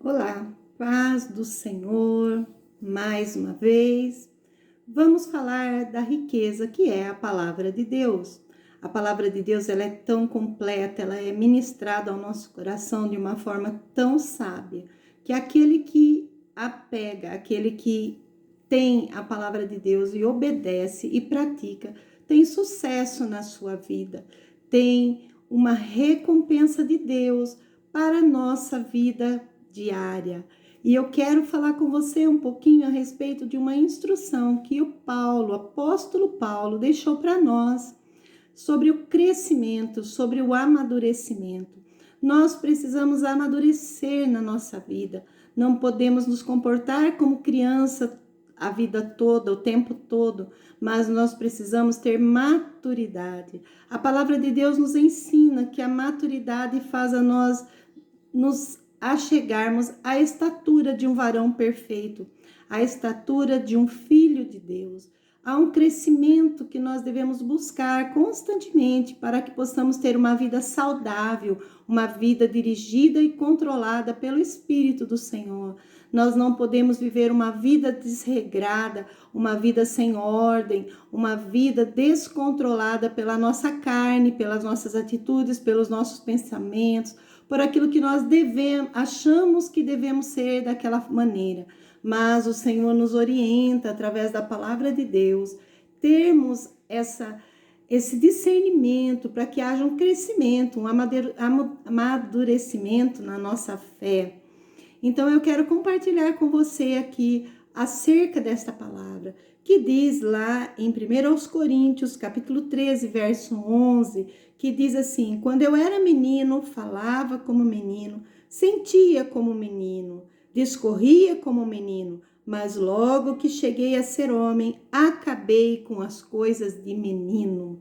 Olá, paz do Senhor, mais uma vez. Vamos falar da riqueza que é a palavra de Deus. A palavra de Deus ela é tão completa, ela é ministrada ao nosso coração de uma forma tão sábia, que aquele que a pega, aquele que tem a palavra de Deus e obedece e pratica, tem sucesso na sua vida, tem uma recompensa de Deus para a nossa vida diária. E eu quero falar com você um pouquinho a respeito de uma instrução que o apóstolo Paulo, deixou para nós sobre o crescimento, sobre o amadurecimento. Nós precisamos amadurecer na nossa vida. Não podemos nos comportar como criança a vida toda, o tempo todo, mas nós precisamos ter maturidade. A palavra de Deus nos ensina que a maturidade faz a nós nos chegarmos à estatura de um varão perfeito, à estatura de um filho de Deus. Há um crescimento que nós devemos buscar constantemente para que possamos ter uma vida saudável, uma vida dirigida e controlada pelo Espírito do Senhor. Nós não podemos viver uma vida desregrada, uma vida sem ordem, uma vida descontrolada pela nossa carne, pelas nossas atitudes, pelos nossos pensamentos, por aquilo que nós achamos que devemos ser daquela maneira. Mas o Senhor nos orienta através da palavra de Deus, termos esse discernimento para que haja um crescimento, um amadurecimento na nossa fé. Então eu quero compartilhar com você aqui acerca desta palavra, que diz lá em 1 Coríntios, capítulo 13, verso 11, que diz assim: quando eu era menino, falava como menino, sentia como menino, discorria como menino, mas logo que cheguei a ser homem, acabei com as coisas de menino.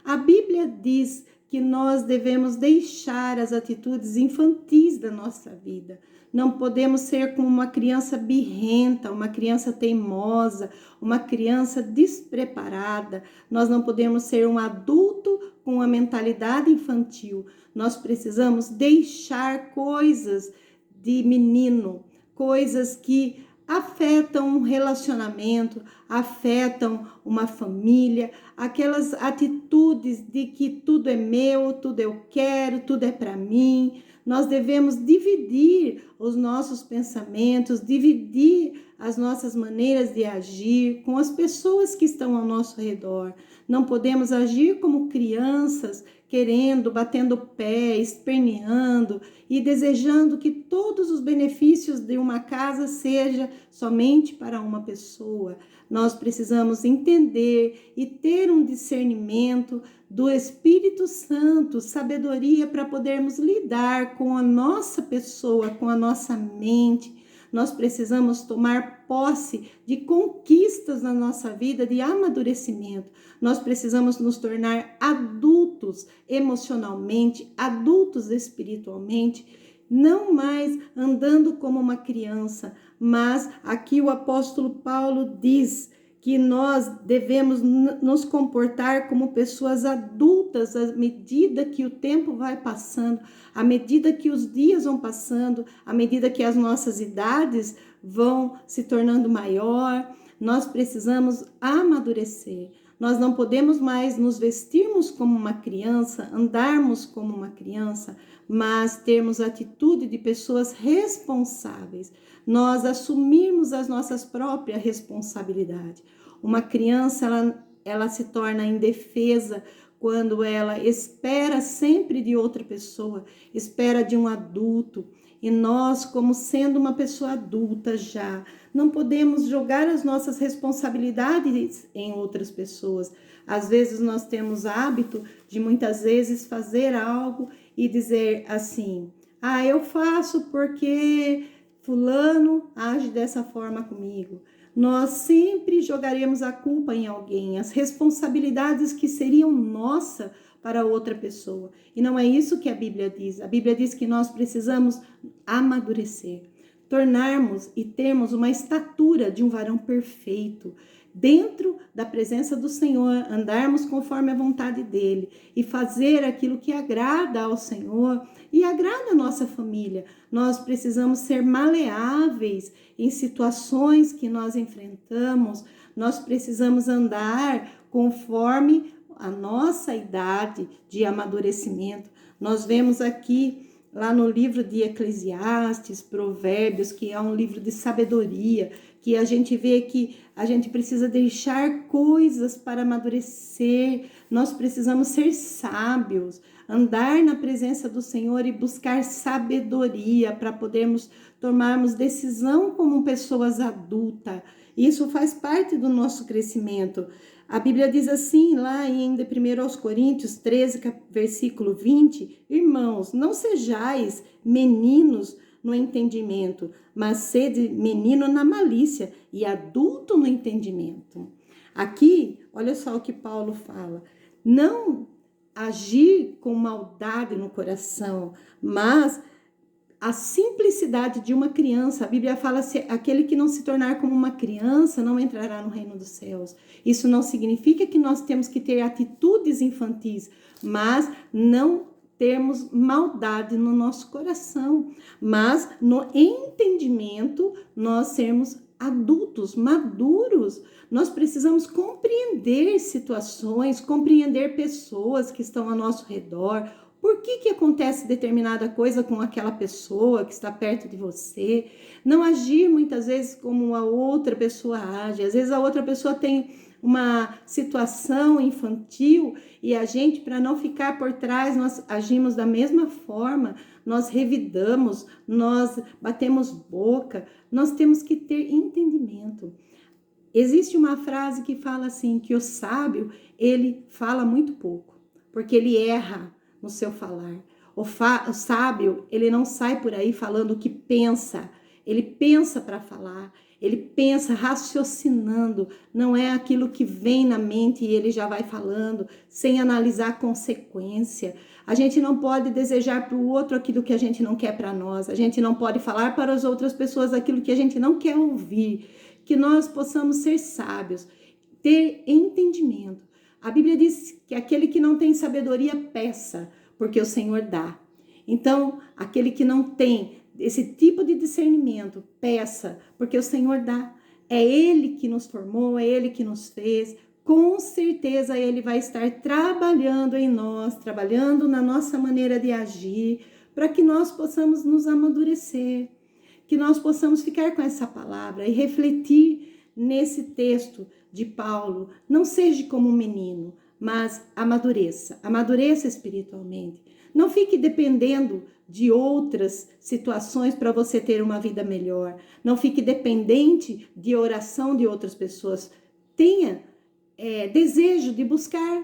A Bíblia diz que nós devemos deixar as atitudes infantis da nossa vida. Não podemos ser como uma criança birrenta, uma criança teimosa, uma criança despreparada. Nós não podemos ser um adulto com uma mentalidade infantil. Nós precisamos deixar coisas de menino, coisas que afetam um relacionamento, afetam uma família, aquelas atitudes de que tudo é meu, tudo eu quero, tudo é para mim. Nós devemos dividir os nossos pensamentos, dividir as nossas maneiras de agir com as pessoas que estão ao nosso redor. Não podemos agir como crianças, querendo, batendo o pé, esperneando e desejando que todos os benefícios de uma casa seja somente para uma pessoa. Nós precisamos entender e ter um discernimento do Espírito Santo, sabedoria para podermos lidar com a nossa pessoa, com a nossa mente. Nós precisamos tomar posse de conquistas na nossa vida, de amadurecimento. Nós precisamos nos tornar adultos emocionalmente, adultos espiritualmente, não mais andando como uma criança, mas aqui o apóstolo Paulo diz que nós devemos nos comportar como pessoas adultas à medida que o tempo vai passando, à medida que os dias vão passando, à medida que as nossas idades vão se tornando maior. Nós precisamos amadurecer. Nós não podemos mais nos vestirmos como uma criança, andarmos como uma criança, mas termos atitude de pessoas responsáveis. Nós assumirmos as nossas próprias responsabilidades. Uma criança, ela se torna indefesa quando ela espera sempre de outra pessoa, espera de um adulto. E nós, como sendo uma pessoa adulta já, não podemos jogar as nossas responsabilidades em outras pessoas. Às vezes nós temos hábito de muitas vezes fazer algo e dizer assim: eu faço porque fulano age dessa forma comigo. Nós sempre jogaremos a culpa em alguém, as responsabilidades que seriam nossas para outra pessoa. E não é isso que a Bíblia diz. A Bíblia diz que nós precisamos amadurecer, tornarmos e termos uma estatura de um varão perfeito, dentro da presença do Senhor, andarmos conforme a vontade dele e fazer aquilo que agrada ao Senhor e agrada a nossa família. Nós precisamos ser maleáveis em situações que nós enfrentamos, nós precisamos andar conforme a nossa idade de amadurecimento. Nós vemos aqui, lá no livro de Eclesiastes, Provérbios, que é um livro de sabedoria, que a gente vê que a gente precisa deixar coisas para amadurecer, nós precisamos ser sábios, andar na presença do Senhor e buscar sabedoria para podermos tomarmos decisão como pessoas adultas. Isso faz parte do nosso crescimento. A Bíblia diz assim, lá em 1 Coríntios 13, versículo 20, irmãos, não sejais meninos no entendimento, mas sede menino na malícia e adulto no entendimento. Aqui, olha só o que Paulo fala, não agir com maldade no coração, mas a simplicidade de uma criança. A Bíblia fala que aquele que não se tornar como uma criança não entrará no reino dos céus. Isso não significa que nós temos que ter atitudes infantis, mas não termos maldade no nosso coração, mas no entendimento nós sermos adultos, maduros. Nós precisamos compreender situações, compreender pessoas que estão ao nosso redor. Por que acontece determinada coisa com aquela pessoa que está perto de você? Não agir muitas vezes como a outra pessoa age. Às vezes a outra pessoa tem uma situação infantil e a gente, para não ficar por trás, nós agimos da mesma forma, nós revidamos, nós batemos boca, nós temos que ter entendimento. Existe uma frase que fala assim, que o sábio, ele fala muito pouco, porque ele erra no seu falar. O sábio, ele não sai por aí falando o que pensa, ele pensa para falar, ele pensa raciocinando, não é aquilo que vem na mente e ele já vai falando, sem analisar a consequência. A gente não pode desejar para o outro aquilo que a gente não quer para nós, a gente não pode falar para as outras pessoas aquilo que a gente não quer ouvir, que nós possamos ser sábios, ter entendimento. A Bíblia diz que aquele que não tem sabedoria, peça, porque o Senhor dá. Então, aquele que não tem esse tipo de discernimento, peça, porque o Senhor dá. É Ele que nos formou, é Ele que nos fez. Com certeza Ele vai estar trabalhando em nós, trabalhando na nossa maneira de agir, para que nós possamos nos amadurecer, que nós possamos ficar com essa palavra e refletir nesse texto de Paulo. Não seja como um menino, mas amadureça espiritualmente. Não fique dependendo de outras situações para você ter uma vida melhor. Não fique dependente de oração de outras pessoas. Tenha desejo de buscar,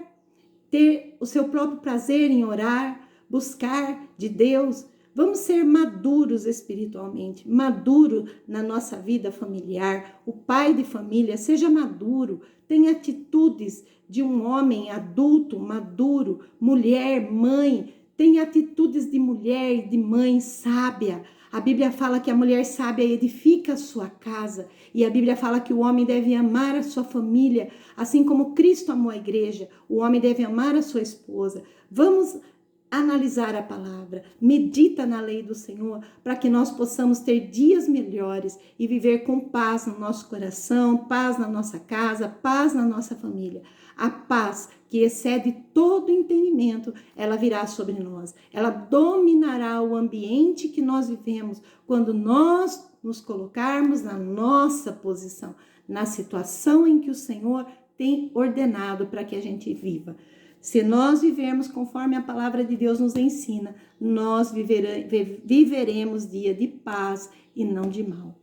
ter o seu próprio prazer em orar, buscar de Deus. Vamos ser maduros espiritualmente, maduro na nossa vida familiar. O pai de família, seja maduro, tenha atitudes de um homem adulto, maduro, mulher, mãe, tenha atitudes de mulher e de mãe sábia. A Bíblia fala que a mulher sábia edifica a sua casa e a Bíblia fala que o homem deve amar a sua família, assim como Cristo amou a igreja, o homem deve amar a sua esposa. Vamos analisar a palavra, medita na lei do Senhor, para que nós possamos ter dias melhores e viver com paz no nosso coração, paz na nossa casa, paz na nossa família. A paz que excede todo entendimento, ela virá sobre nós. Ela dominará o ambiente que nós vivemos quando nós nos colocarmos na nossa posição, na situação em que o Senhor tem ordenado para que a gente viva. Se nós vivermos conforme a palavra de Deus nos ensina, nós viveremos dia de paz e não de mal.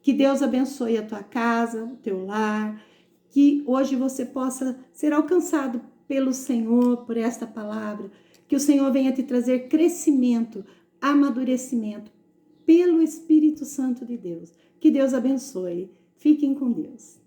Que Deus abençoe a tua casa, o teu lar, que hoje você possa ser alcançado pelo Senhor, por esta palavra, que o Senhor venha te trazer crescimento, amadurecimento, pelo Espírito Santo de Deus. Que Deus abençoe. Fiquem com Deus.